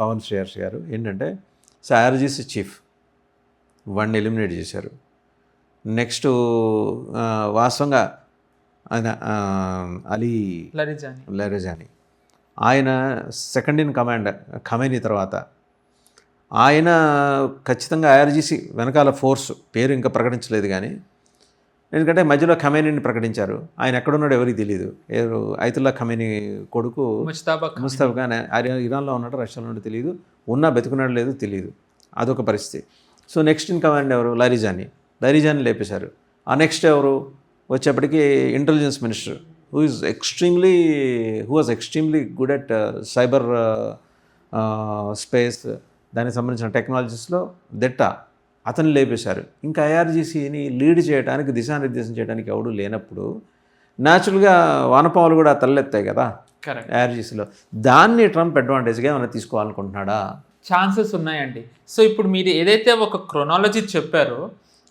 పవన్ శ్రీహర్షి గారు ఏంటంటే RGC chief వాడిని ఎలిమినేట్ చేశారు. నెక్స్ట్ వాస్తవంగా ఆయన అలీ లరిజానీ ఆయన సెకండ్ ఇన్ కమాండ్ ఖమేనీ తర్వాత ఆయన ఖచ్చితంగా ఐఆర్జీసీ వెనకాల ఫోర్స్ పేరు ఇంకా ప్రకటించలేదు కానీ, ఎందుకంటే మధ్యలో ఖమేనీని ప్రకటించారు. ఆయన ఎక్కడున్నాడో ఎవరికి తెలియదు. ఐతుల్లా ఖమేనీ కొడుకు ముస్తాబా ఖాన్ ఇరాన్లో ఉన్నాడో రష్యాలో ఉన్నాడో తెలియదు, ఉన్నా బతుకున్నాడో లేదో తెలియదు. అదొక పరిస్థితి. సో నెక్స్ట్ ఇన్ కమాండ్ ఎవరు? లరిజానీ లేపేశారు. ఆ నెక్స్ట్ ఎవరు వచ్చేప్పటికి intelligence minister who was extremely good at cyber space, దానికి సంబంధించిన టెక్నాలజీస్లో అతన్ని లేపేశారు. ఇంకా ఐఆర్జీసీని లీడ్ చేయడానికి, దిశానిర్దేశం చేయడానికి ఎవడు లేనప్పుడు న్యాచురల్గా వానపాములు కూడా తలెత్తాయి కదా ఐఆర్జీసీలో. దాన్ని ట్రంప్ అడ్వాంటేజ్గా ఏమైనా తీసుకోవాలనుకుంటున్నాడా? ఛాన్సెస్ ఉన్నాయండి. సో ఇప్పుడు మీరు ఏదైతే ఒక క్రొనాలజీ చెప్పారో,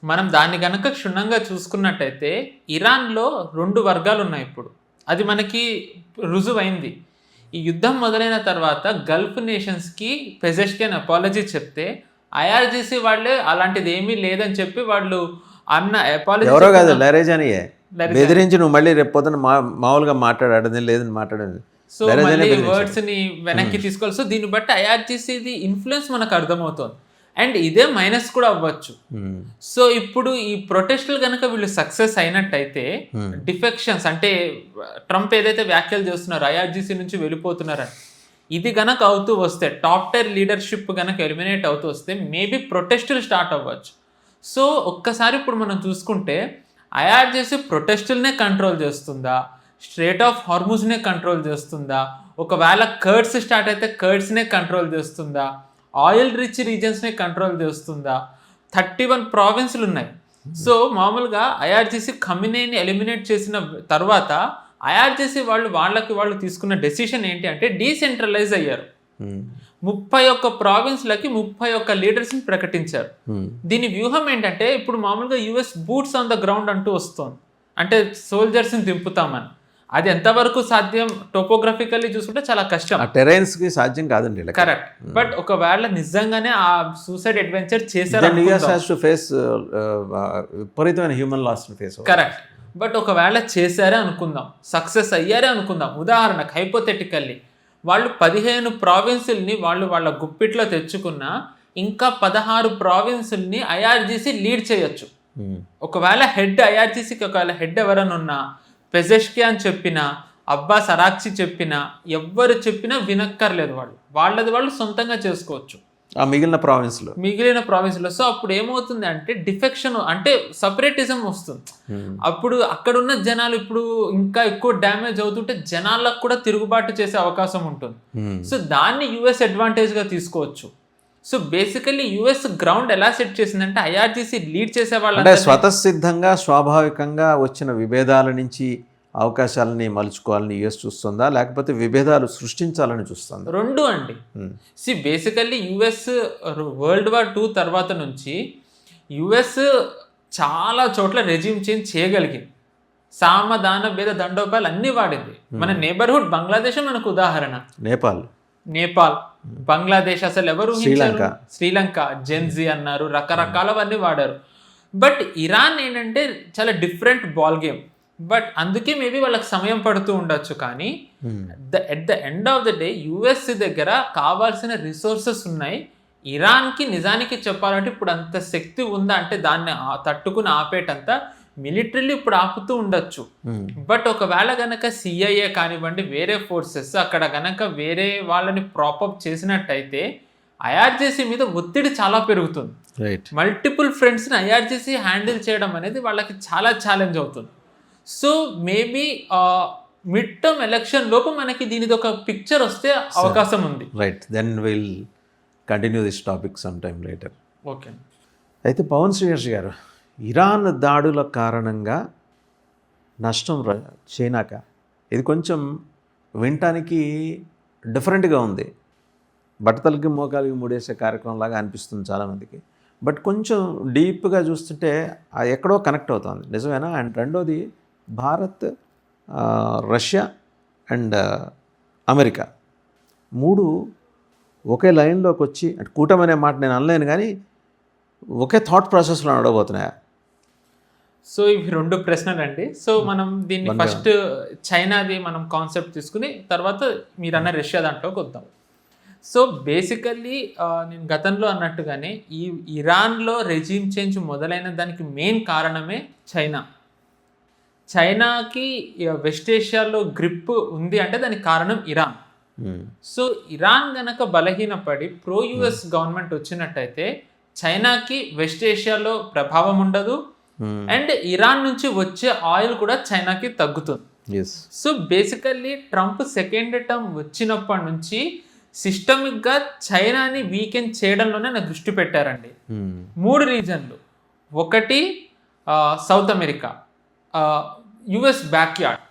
మనం దాన్ని కనుక క్షుణ్ణంగా చూసుకున్నట్టయితే ఇరాన్లో 2 వర్గాలు ఉన్నాయి ఇప్పుడు. అది మనకి రుజువైంది. ఈ యుద్ధం మొదలైన తర్వాత గల్ఫ్ నేషన్స్కి పెజెష్కిన్ అపాలజీ చెప్తే ఐఆర్జీసీ వాళ్ళే అలాంటిది ఏమీ లేదని చెప్పి వాళ్ళు అన్న అపాలజీ ఎవరో కాదు లరేజానియే బెదిరించి నువ్వు మళ్ళీ రేపు పొద్దున మామూలుగా మాట్లాడేది లేదని మాట్లాడేది. సో మళ్ళీ వర్డ్స్ని వెనక్కి తీసుకోవాలి. సో దీన్ని బట్టి ఐఆర్జీసీది ఇన్ఫ్లుయెన్స్ మనకు అర్థమవుతుంది. అండ్ ఇదే మైనస్ కూడా అవ్వచ్చు. సో ఇప్పుడు ఈ ప్రొటెస్టులు కనుక వీళ్ళు సక్సెస్ అయినట్టయితే డిఫెక్షన్స్ అంటే ట్రంప్ ఏదైతే వ్యాఖ్యలు చేస్తున్నారో ఐఆర్జీసీ నుంచి వెళ్ళిపోతున్నారని, ఇది గనక అవుతూ వస్తే, టాప్ టైర్ లీడర్షిప్ గనక ఎలిమినేట్ అవుతూ వస్తే మేబీ ప్రొటెస్టులు స్టార్ట్ అవ్వచ్చు. సో ఒక్కసారి ఇప్పుడు మనం చూసుకుంటే ఐఆర్జీసీ ప్రొటెస్టులనే కంట్రోల్ చేస్తుందా, స్ట్రేట్ ఆఫ్ హార్ముజ్నే కంట్రోల్ చేస్తుందా, ఒకవేళ కర్డ్స్ స్టార్ట్ అయితే కర్డ్స్నే కంట్రోల్ చేస్తుందా, ఆయిల్ రిచ్ రీజన్స్ని కంట్రోల్ చేస్తుందా? 31 ప్రావిన్స్లు ఉన్నాయి. సో మామూలుగా ఐఆర్జీసీ ఖమేనీని ఎలిమినేట్ చేసిన తర్వాత ఐఆర్జీసీ వాళ్ళు తీసుకున్న డెసిషన్ ఏంటి అంటే డీసెంట్రలైజ్ అయ్యారు. 31 ప్రావిన్స్లకి 31 లీడర్స్ని ప్రకటించారు. దీని వ్యూహం ఏంటంటే ఇప్పుడు మామూలుగా US boots on the ground అంటూ వస్తుంది, అంటే సోల్జర్స్ని దింపుతామని. అది ఎంతవరకు సాధ్యం టోపోగ్రఫికల్లీ చూసుకుంటే చాలా కష్టం, టెరైన్స్కి సాధ్యం కాదండి. కరెక్ట్. బట్ ఒకవేళ నిజంగానే ఆ సూసైడ్ అడ్వెంచర్ చేశారు, విపరీతమైన human loss face. Correct. But ఒకవేళ చేశారే అనుకుందాం, సక్సెస్ అయ్యారే అనుకుందాం, ఉదాహరణకు హైపోథెటికల్లీ వాళ్ళు 15 ప్రావిన్సుల్ని వాళ్ళ గుప్పిట్లో తెచ్చుకున్న ఇంకా 16 ప్రావిన్సుల్ని ఐఆర్జీసీ లీడ్ చేయొచ్చు. ఒకవేళ ఐఆర్జీసీకి ఒకవేళ హెడ్ ఎవరైనా ఉన్నా, పెజెష్కియాన్ చెప్పినా, అబ్బాస్ అరాక్చి చెప్పినా, ఎవ్వరు చెప్పినా వినక్కర్లేదు, వాళ్ళు సొంతంగా చేసుకోవచ్చు మిగిలిన ప్రావిన్స్లో. సో అప్పుడు ఏమవుతుంది అంటే డిఫెక్షన్ అంటే సపరేటిజం వస్తుంది. అప్పుడు అక్కడున్న జనాలు ఇప్పుడు ఇంకా ఎక్కువ డ్యామేజ్ అవుతుంటే జనాలకు కూడా తిరుగుబాటు చేసే అవకాశం ఉంటుంది. సో దాన్ని యుఎస్ అడ్వాంటేజ్గా తీసుకోవచ్చు. సో బేసికల్లీ యుఎస్ గ్రౌండ్ ఎలా సెట్ చేసిందంటే ఐఆర్జీసీ లీడ్ చేసే వాళ్ళంటే స్వతసిద్ధంగా స్వాభావికంగా వచ్చిన విభేదాల నుంచి అవకాశాలని మలుచుకోవాలని యుఎస్ చూస్తుందా, లేకపోతే విభేదాలు సృష్టించాలని చూస్తుందా? 2 అండి. Basically US World War II తర్వాత నుంచి యుఎస్ చాలా చోట్ల రెజ్యూమ్ చేంజ్ చేయగలిగింది. సామదాన భేద దండోపాయాలు అన్నీ వాడింది. మన నేబర్హుడ్ బంగ్లాదేశ్ మనకు ఉదాహరణ. నేపాల్, బంగ్లాదేశ్ అసలు ఎవరు ఊహించారు? శ్రీలంక, జెన్జీ అన్నారు, రకరకాలవన్నీ వాడారు. బట్ ఇరాన్ ఏంటంటే చాలా డిఫరెంట్ బాల్ గేమ్. బట్ అందుకే మేబీ వాళ్ళకి సమయం పడుతూ ఉండొచ్చు. కానీ at the end of the day US దగ్గర కావాల్సిన రిసోర్సెస్ ఉన్నాయి. ఇరాన్కి నిజానికి చెప్పాలంటే ఇప్పుడు అంత శక్తి ఉందా అంటే దాన్ని తట్టుకుని ఆపేటంత మిలిటరీలు ఇప్పుడు ఆపుతూ ఉండొచ్చు. బట్ ఒకవేళ గనక సిఐఏ కానివ్వండి, వేరే ఫోర్సెస్ అక్కడ గనక వేరే వాళ్ళని ప్రాపప్ చేసినట్టయితే ఐఆర్జీసీ మీద ఒత్తిడి చాలా పెరుగుతుంది. మల్టిపుల్ ఫ్రంట్స్ని ఐఆర్జీసీ హ్యాండిల్ చేయడం అనేది వాళ్ళకి చాలా ఛాలెంజ్ అవుతుంది. So maybe mid term election లోపు మనకి దీనిది ఒక పిక్చర్ వస్తే అవకాశం ఉంది. Right, then will continue this topic some time later. Okay. అయితే పవన్ శ్రీహర్షి గారు, ఇరాన్ దాడుల కారణంగా నష్టం చైనాక, ఇది కొంచెం వినటానికి డిఫరెంట్గా ఉంది. బట్టతలకి మోకాలకి ముడేసే కార్యక్రమం లాగా అనిపిస్తుంది చాలామందికి. బట్ కొంచెం డీప్గా చూస్తుంటే అది ఎక్కడో కనెక్ట్ అవుతుంది, నిజమేనా? అండ్ రెండోది, భారత్, రష్యా అండ్ అమెరికా 3 ఒకే లైన్లోకి వచ్చి అంటే కూటమి అనే మాట నేను అనలేను, కానీ ఒకే థాట్ ప్రాసెస్లో నడవబోతున్నాయా? సో ఇవి 2 ప్రశ్నలు అండి. సో మనం దీన్ని ఫస్ట్ చైనాది మనం కాన్సెప్ట్ తీసుకుని తర్వాత మీరన్న రష్యా దాంట్లోకి వద్దాం. సో బేసికల్లీ నేను గతంలో అన్నట్టుగానే ఈ ఇరాన్లో రెజీమ్ చేంజ్ మొదలైన దానికి మెయిన్ కారణమే చైనా. చైనాకి వెస్ట్ ఏషియాలో గ్రిప్ ఉంది అంటే దానికి కారణం ఇరాన్. సో ఇరాన్ గనక బలహీనపడి ప్రో యుఎస్ గవర్నమెంట్ వచ్చినట్టయితే చైనాకి వెస్ట్ ఏషియాలో ప్రభావం ఉండదు అండ్ ఇరాన్ నుంచి వచ్చే ఆయిల్ కూడా చైనాకి తగ్గుతుంది. So basically Trump second term వచ్చినప్పటి నుంచి సిస్టమిక్గా చైనాని వీకెండ్ చేయడంలోనే నా దృష్టి పెట్టారండి. 3 రీజన్లు. ఒకటి సౌత్ అమెరికా, యుఎస్ బ్యాక్యార్డ్.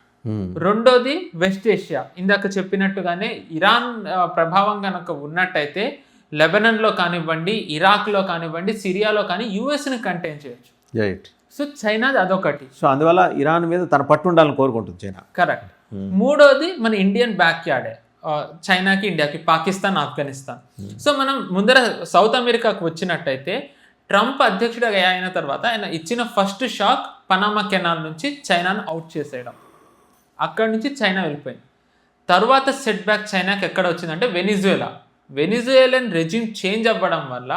రెండోది వెస్ట్ ఏషియా. ఇందాక చెప్పినట్టుగానే ఇరాన్ ప్రభావం కనుక ఉన్నట్టయితే లెబనన్లో కానివ్వండి, ఇరాక్లో కానివ్వండి, సిరియాలో కానీ యుఎస్ని కంటైన్ చేయొచ్చు. రైట్. సో చైనాది అదొకటి. సో అందువల్ల ఇరాన్ మీద తన పట్టు ఉండాలని కోరుకుంటుంది చైనా. కరెక్ట్. మూడోది మన ఇండియన్ బ్యాక్యార్డే, చైనాకి, ఇండియాకి, పాకిస్తాన్, ఆఫ్ఘనిస్తాన్. సో మనం ముందర సౌత్ అమెరికాకు వచ్చినట్టయితే ట్రంప్ అధ్యక్షుడు అయిన తర్వాత ఆయన ఇచ్చిన ఫస్ట్ షాక్ పనామా కెనాల్ నుంచి చైనాను అవుట్ చేసేయడం. అక్కడి నుంచి చైనా వెళ్ళిపోయింది. తర్వాత సెట్ బ్యాక్ చైనాకి ఎక్కడ వచ్చిందంటే వెనిజుయేలన్ రెజ్యూమ్ చేంజ్ అవ్వడం వల్ల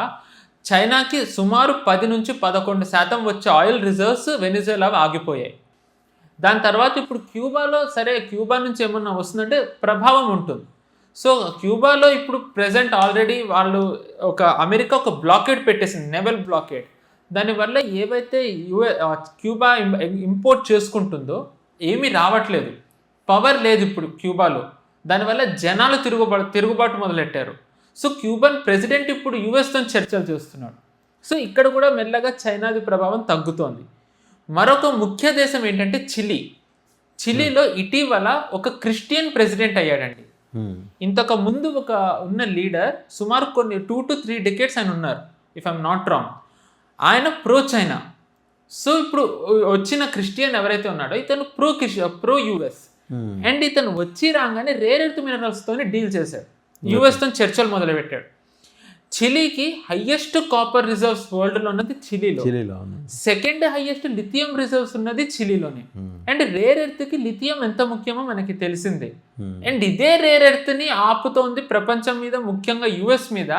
చైనాకి సుమారు 10 నుంచి 11% వచ్చే ఆయిల్ రిజర్వ్స్ వెనిజుయేలా ఆగిపోయాయి. దాని తర్వాత ఇప్పుడు క్యూబాలో సరే క్యూబా నుంచి ఏమన్నా వస్తుందంటే ప్రభావం ఉంటుంది. సో క్యూబాలో ఇప్పుడు ప్రెజెంట్ ఆల్రెడీ వాళ్ళు అమెరికా ఒక బ్లాకేడ్ పెట్టేసింది, నెవల్ బ్లాకేడ్. దానివల్ల ఏవైతే క్యూబా ఇంపోర్ట్ చేసుకుంటుందో ఏమీ రావట్లేదు, పవర్ లేదు ఇప్పుడు క్యూబాలో. దానివల్ల జనాలు తిరుగుబాటు మొదలెట్టారు. సో క్యూబన్ ప్రెసిడెంట్ ఇప్పుడు యుఎస్తో చర్చలు చేస్తున్నాడు. సో ఇక్కడ కూడా మెల్లగా చైనాది ప్రభావం తగ్గుతోంది. మరొక ముఖ్య దేశం ఏంటంటే చిలీలో ఇటీవల ఒక క్రిస్టియన్ ప్రెసిడెంట్ అయ్యాడండి. ఇంతకు ముందు ఉన్న లీడర్ సుమారు కొన్ని 2 to 3 decades ఆయన ఉన్నారు, ఇఫ్ ఐఎమ్ నాట్ రాంగ్. ఆయన ప్రో చైనా. సో ఇప్పుడు వచ్చిన క్రిస్టియన్ ఎవరైతే ఉన్నాడో ఇతను ప్రో యుఎస్. అండ్ ఇతను వచ్చి రాగానే రేర్ ఎర్త్ మినరల్స్తో డీల్ చేశాడు, యుఎస్తో చర్చలు మొదలుపెట్టాడు. చిలీకి హైయెస్ట్ కాపర్ రిజర్వ్స్ వరల్డ్లో ఉన్నది చిలీలో. సెకండ్ హైయెస్ట్ లిథియం రిజర్వ్స్ ఉన్నది చిలీలోనే. అండ్ రేర్ ఎర్త్కి లిథియం ఎంత ముఖ్యమో మనకి తెలిసిందే. అండ్ ఇదే రేర్ ఎర్త్ని ఆపుతోంది ప్రపంచం మీద, ముఖ్యంగా యుఎస్ మీద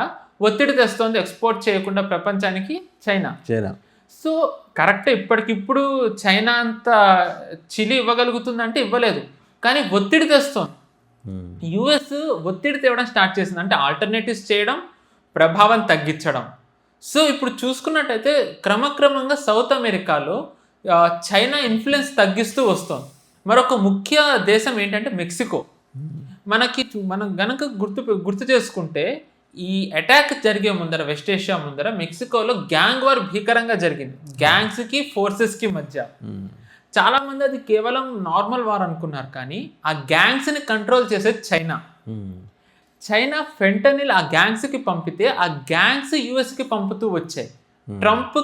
ఒత్తిడి తెస్తోంది ఎక్స్పోర్ట్ చేయకుండా ప్రపంచానికి చైనా. సో కరెక్ట్, ఇప్పటికిప్పుడు చైనా అంత చిలీ ఇవ్వగలుగుతుందంటే ఇవ్వలేదు, కానీ ఒత్తిడి తెస్తోంది. యుఎస్ ఒత్తిడి తేవడం స్టార్ట్ చేసింది, అంటే ఆల్టర్నేటివ్స్ చేయడం, ప్రభావం తగ్గించడం. సో ఇప్పుడు చూసుకున్నట్టయితే క్రమక్రమంగా సౌత్ అమెరికాలో చైనా ఇన్ఫ్లుయెన్స్ తగ్గిస్తూ వస్తుంది. మరొక ముఖ్య దేశం ఏంటంటే మెక్సికో. మనం గనక గుర్తు చేసుకుంటే ఈ అటాక్ జరిగే ముందర, వెస్ట్ ఏషియా ముందర మెక్సికోలో గ్యాంగ్ వార్ భీకరంగా జరిగింది, గ్యాంగ్స్కి ఫోర్సెస్కి మధ్య. చాలా మంది అది కేవలం నార్మల్ వార్ అనుకున్నారు, కానీ ఆ గ్యాంగ్స్ని కంట్రోల్ చేసేది చైనా ఫెంటనిల్ ఆ గ్యాంగ్స్కి పంపితే ఆ గ్యాంగ్స్ యుఎస్కి పంపుతూ వచ్చాయి. ట్రంప్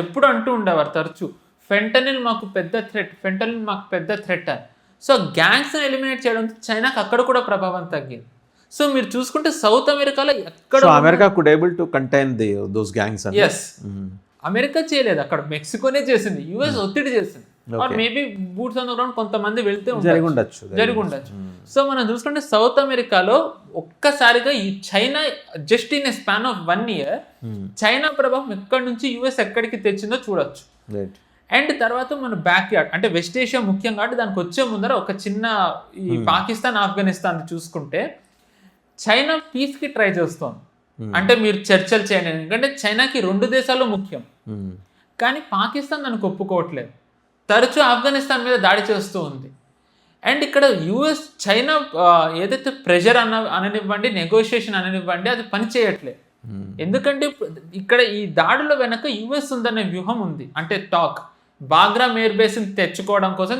ఎప్పుడు అంటూ ఉండేవారు తరచూ, ఫెంటనిల్ మాకు పెద్ద థ్రెట్ అని. సో గ్యాంగ్స్ని ఎలిమినేట్ చేయడంతో చైనాకి అక్కడ కూడా ప్రభావం తగ్గింది. సో మీరు చూసుకుంటే సౌత్ అమెరికాలో ఎక్కడ America could able to contain those gangs. Yes, America చేయలేదు, అక్కడ మెక్సికోనే చేసింది, యుఎస్ ఒత్తిడి చేసింది. Or maybe boots on the ground కొంతమంది వెళ్తే జరిగి ఉండొచ్చు. సో మనం చూసుకుంటే సౌత్ అమెరికాలో ఒక్కసారిగా ఈ China just in a span of 1 year China ప్రభావం ఎక్కడి నుంచి యుఎస్ ఎక్కడికి తెచ్చిందో చూడొచ్చు. అండ్ తర్వాత మన బ్యాక్ యార్డ్ అంటే వెస్ట్ ఏషియా ముఖ్యం కాబట్టి దానికి వచ్చే ముందర ఒక చిన్న ఈ పాకిస్తాన్, ఆఫ్ఘనిస్తాన్ చూసుకుంటే చైనా పీస్కి ట్రై చేస్తోంది. అంటే మీరు చర్చలు చేయండి, ఎందుకంటే చైనాకి 2 దేశాలు ముఖ్యం, కానీ పాకిస్తాన్ దానికి ఒప్పుకోవట్లేదు, తరచూ ఆఫ్ఘనిస్తాన్ మీద దాడి చేస్తూ ఉంది. అండ్ ఇక్కడ యుఎస్ చైనా ఏదైతే ప్రెషర్ అననివ్వండి, నెగోషియేషన్ అననివ్వండి, అది పని చేయట్లేదు. ఎందుకంటే ఇక్కడ ఈ దాడుల వెనక యుఎస్ ఉందనే వ్యూహం ఉంది. అంటే టాక్ బాగ్రామ్ ఎయిర్ బేస్ని తెచ్చుకోవడం కోసం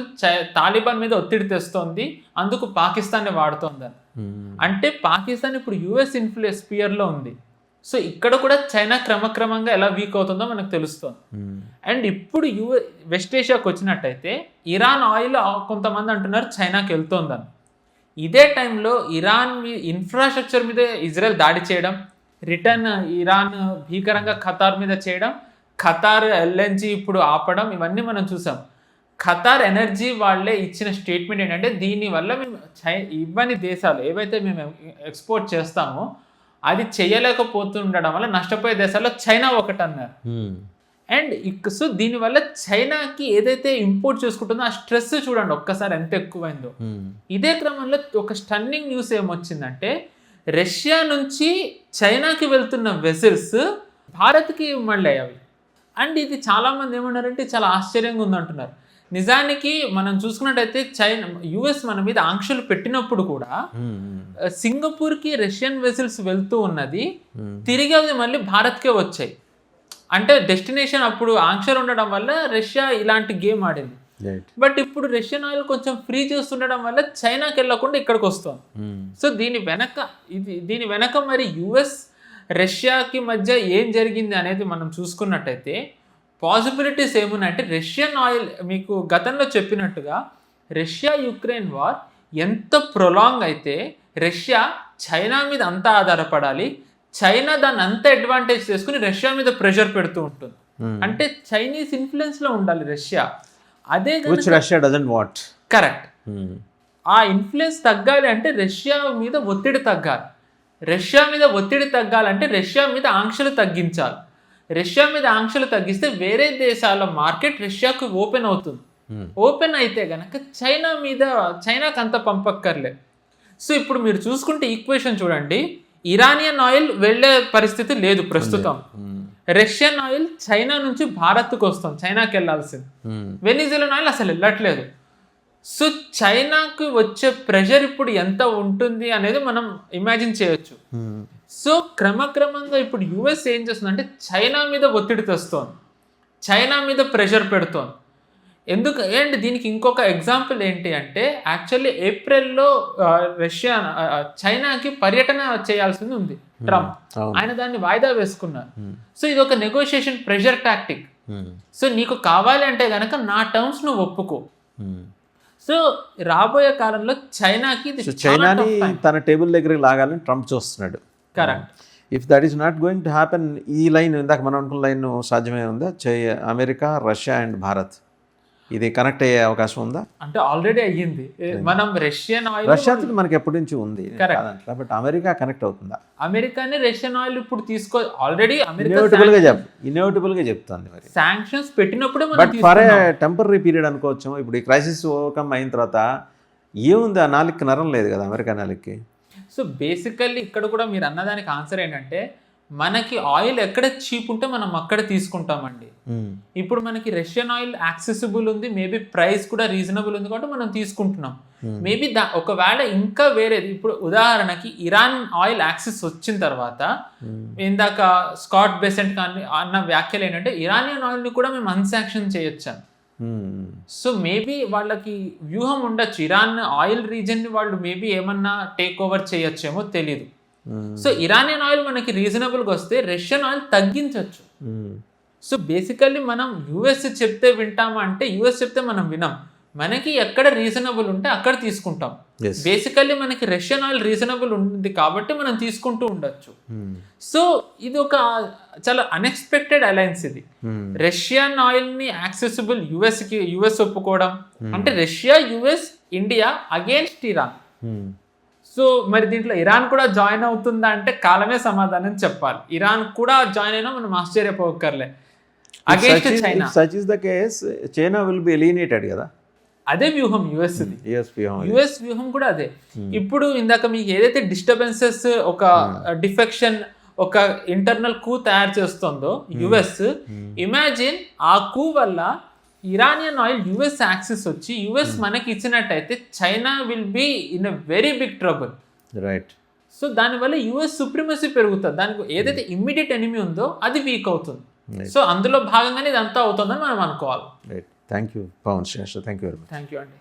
తాలిబాన్ మీద ఒత్తిడి తెస్తోంది, అందుకు పాకిస్తాన్ని వాడుతోందని. అంటే పాకిస్తాన్ ఇప్పుడు యుఎస్ ఇన్ఫ్లుయెన్స్ స్పియర్లో ఉంది. సో ఇక్కడ కూడా చైనా క్రమక్రమంగా ఎలా వీక్ అవుతుందో మనకు తెలుస్తుంది. అండ్ ఇప్పుడు వెస్ట్ ఏషియాకి వచ్చినట్టయితే ఇరాన్ ఆయిల్ కొంతమంది అంటున్నారు చైనాకి వెళ్తోందని. ఇదే టైంలో ఇరాన్ ఇన్ఫ్రాస్ట్రక్చర్ మీద ఇజ్రాయెల్ దాడి చేయడం, రిటర్న్ ఇరాన్ భీకరంగా ఖతార్ మీద చేయడం, ఖతార్ LNG ఇప్పుడు ఆపడం, ఇవన్నీ మనం చూసాం. ఖతార్ ఎనర్జీ వాళ్ళే ఇచ్చిన స్టేట్మెంట్ ఏంటంటే దీనివల్ల మేము ఇవ్వని దేశాలు ఏవైతే మేము ఎక్స్పోర్ట్ చేస్తామో అది చేయలేకపోతుండడం వల్ల నష్టపోయే దేశాల్లో చైనా ఒకటి అన్నారు. అండ్ సో దీనివల్ల చైనాకి ఏదైతే ఇంపోర్ట్ చేసుకుంటుందో ఆ స్ట్రెస్ చూడండి ఒక్కసారి ఎంత ఎక్కువైందో. ఇదే క్రమంలో ఒక స్టన్నింగ్ న్యూస్ ఏమొచ్చిందంటే రష్యా నుంచి చైనాకి వెళ్తున్న వెసల్స్ భారత్కి మళ్ళీ అవి. అండ్ ఇది చాలామంది ఏమన్నారంటే చాలా ఆశ్చర్యంగా ఉందంటున్నారు. నిజానికి మనం చూసుకున్నట్టయితే US మన మీద ఆంక్షలు పెట్టినప్పుడు కూడా సింగపూర్కి రష్యన్ వెసల్స్ వెళ్తూ ఉన్నది, తిరిగి అవి మళ్ళీ భారత్కే వచ్చాయి. అంటే డెస్టినేషన్ అప్పుడు ఆంక్షలు ఉండడం వల్ల రష్యా ఇలాంటి గేమ్ ఆడింది. బట్ ఇప్పుడు రష్యన్ ఆయిల్ కొంచెం ఫ్రీ చేస్తుండడం వల్ల చైనాకి వెళ్ళకుండా ఇక్కడికి వస్తుంది. సో దీని వెనక మరి US రష్యాకి మధ్య ఏం జరిగింది అనేది మనం చూసుకున్నట్టయితే పాసిబిలిటీస్ ఏమున్నాయంటే రష్యన్ ఆయిల్ మీకు గతంలో చెప్పినట్టుగా రష్యా యుక్రెయిన్ వార్ ఎంత ప్రొలాంగ్ అయితే రష్యా చైనా మీద అంతా ఆధారపడాలి, చైనా దాన్ని అంత అడ్వాంటేజ్ చేసుకుని రష్యా మీద ప్రెషర్ పెడుతూ ఉంటుంది. అంటే చైనీస్ ఇన్ఫ్లుయెన్స్ లో ఉండాలి రష్యా. అదే రష్యా డజంట్ వాంట్. కరెక్ట్. ఆ ఇన్ఫ్లుయెన్స్ తగ్గాలి అంటే రష్యా మీద ఒత్తిడి తగ్గాలి. రష్యా మీద ఒత్తిడి తగ్గాలంటే రష్యా మీద ఆంక్షలు తగ్గించాలి. రష్యా మీద ఆంక్షలు తగ్గిస్తే వేరే దేశాల మార్కెట్ రష్యాకు ఓపెన్ అవుతుంది. ఓపెన్ అయితే గనక చైనాకి అంత పంపక్కర్లే. సో ఇప్పుడు మీరు చూసుకుంటే ఈక్వేషన్ చూడండి, ఇరానియన్ ఆయిల్ వెళ్ళే పరిస్థితి లేదు ప్రస్తుతం. రష్యన్ ఆయిల్ చైనా నుంచి భారత్కు వస్తుంది, చైనాకి వెళ్ళాల్సింది. వెనిజులన్ ఆయిల్ అసలు వెళ్ళట్లేదు. సో చైనాకు వచ్చే ప్రెషర్ ఇప్పుడు ఎంత ఉంటుంది అనేది మనం ఇమాజిన్ చేయొచ్చు. సో క్రమక్రమంగా ఇప్పుడు US ఏం చేస్తుందంటే చైనా మీద ఒత్తిడి తెస్తోంది, చైనా మీద ప్రెషర్ పెడుతోంది. అండ్ దీనికి ఇంకొక ఎగ్జాంపుల్ ఏంటి అంటే యాక్చువల్లీ ఏప్రిల్లో చైనాకి పర్యటన చేయాల్సింది ఉంది ట్రంప్. ఆయన దాన్ని వాయిదా వేసుకున్నారు. సో ఇది ఒక నెగోషియేషన్ ప్రెషర్ టాక్టిక్. సో నీకు కావాలి అంటే గనక నా టర్మ్స్ నువ్వు ఒప్పుకో. సో రాబోయే కాలంలో చైనాకి చైనాని తన టేబుల్ దగ్గరికి లాగాలని ట్రంప్ చూస్తున్నాడు. Correct. If that is not going to happen, ఈ లైన్ ఇందాక మనం అనుకున్న లైన్ సాధ్యమే ఉందా? అమెరికా, రష్యా అండ్ భారత్ ఇది కనెక్ట్ అయ్యే అవకాశం ఉందా? అంటే ఆల్రెడీ అయ్యింది. మనం రష్యాతో మనకి ఎప్పటి నుంచి ఉంది కాబట్టి అమెరికా కనెక్ట్ అవుతుందా? అమెరికాని రష్యన్ ఆయిల్ ఇప్పుడు ఆల్రెడీ ఇన్ఎవిటబుల్ గా చెప్తుంది. మరి శాంక్షన్స్ పెట్టినప్పుడు but for a temporary period అనుకోవచ్చు. ఇప్పుడు ఈ క్రైసిస్ ఓవర్కమ్ అయిన తర్వాత ఏముంది, ఆ నాలుగుకి నరం లేదు కదా అమెరికా నాలుగుకి. సో బేసికల్లీ ఇక్కడ కూడా మీరు అన్నదానికి ఆన్సర్ ఏంటంటే మనకి ఆయిల్ ఎక్కడ చీప్ ఉంటే మనం అక్కడ తీసుకుంటామండి. ఇప్పుడు మనకి రష్యన్ ఆయిల్ యాక్సెసిబుల్ ఉంది, మేబీ ప్రైస్ కూడా రీజనబుల్ ఉంది కాబట్టి మనం తీసుకుంటున్నాం. మేబీ ఒకవేళ ఇంకా వేరేది, ఇప్పుడు ఉదాహరణకి ఇరాన్ ఆయిల్ యాక్సెస్ వచ్చిన తర్వాత ఇందాక స్కాట్ బెసెంట్ కానీ అన్న వ్యాఖ్యలు ఏంటంటే ఇరానియన్ ఆయిల్ని కూడా మేము అన్సాంక్షన్ చేయొచ్చాను. సో మేబీ వాళ్ళకి వ్యూహం ఉండొచ్చు, ఇరాన్ ఆయిల్ రీజన్ని వాళ్ళు మేబీ ఏమన్నా టేక్ ఓవర్ చేయొచ్చేమో తెలీదు. సో ఇరానియన్ ఆయిల్ మనకి రీజనబుల్గా వస్తే రష్యన్ ఆయిల్ తగ్గించవచ్చు. సో బేసికల్లీ మనం US చెప్తే వింటామా అంటే US చెప్తే మనం వినాం. మనకి ఎక్కడ రీజనబుల్ ఉంటే అక్కడ తీసుకుంటాం. బేసికల్లీ మనకి రష్యన్ ఆయిల్ రీజనబుల్ ఉంది కాబట్టి మనం తీసుకుంటూ ఉండొచ్చు. సో ఇది ఒక చాలా అన్ఎక్స్పెక్టెడ్ అలయన్స్ ఇది. రష్యన్ ఆయిల్ ని యాక్సెసిబుల్ US ఒప్పుకోవడం అంటే Russia, US, India against Iran. So మరి దీంట్లో ఇరాన్ కూడా జాయిన్ అవుతుందా అంటే కాలమే సమాధానం చెప్పాలి. ఇరాన్ కూడా జాయిన్ అయినా మనం ఆశ్చర్యపోకర్లే. Against China such is the case China will be eliminated కదా. అదే వ్యూహం US వ్యూహం కూడా అదే. ఇప్పుడు ఇందాక మీకు ఏదైతే డిస్టర్బెన్సెస్, ఒక డిఫెక్షన్, ఒక ఇంటర్నల్ కూ తయారు చేస్తుందో US, ఇమాజిన్ ఆ కూ వల్ల ఇరానియన్ ఆయిల్ US యాక్సెస్ వచ్చి US మనకి ఇచ్చినట్టయితే China will be in a very big trouble. Right. So దానివల్ల US సుప్రీమసీ పెరుగుతుంది, దానికి ఏదైతే ఇమ్మీడియట్ ఎనిమీ ఉందో అది వీక్ అవుతుంది. సో అందులో భాగంగానే ఇదంతా అవుతుందని మనం అనుకోవాలి. Right. Thank you Pavan Shreshta. Thank you very much. Thank you అండి.